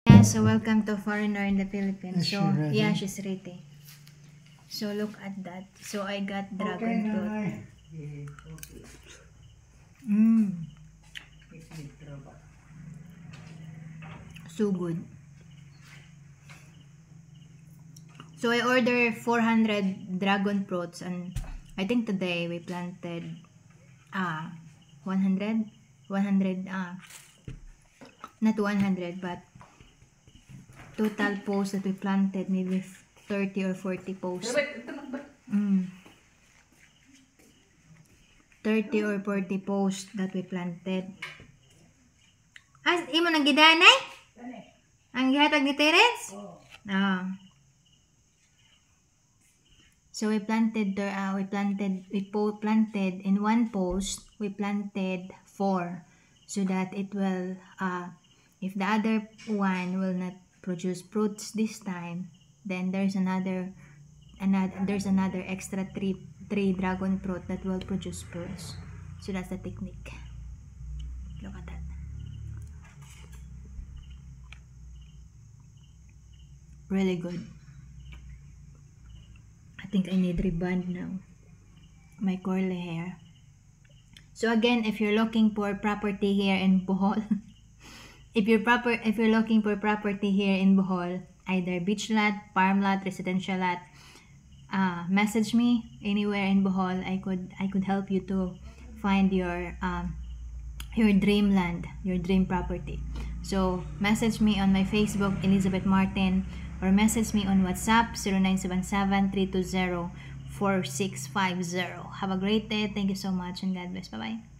Yeah, so welcome to Foreigner in the Philippines. So, yeah, she's ready. So, look at that. So, I got dragon fruit. So good. So, I ordered 400 dragon fruits and I think today we planted 100, not 100, but total posts that we planted, maybe 30 or 40 posts. 30 or 40 posts that we planted. Imo nang gidanay? Ang gihatag ni Terence? So we planted in one post, we planted 4 so that it will if the other one will not produce fruits this time, then there's another extra 3 dragon fruit that will produce fruits. So that's the technique. Look at that. Really good. I think I need rebond now. My curly hair. So again, if you're looking for property here in Bohol, if you're looking for property here in Bohol, either beach lot, farm lot, residential lot, message me anywhere in Bohol. I could help you to find your dream land, your dream property. So message me on my Facebook, Elizabeth Martin, or message me on WhatsApp 0977-320-4650. Have a great day. Thank you so much and God bless. Bye-bye.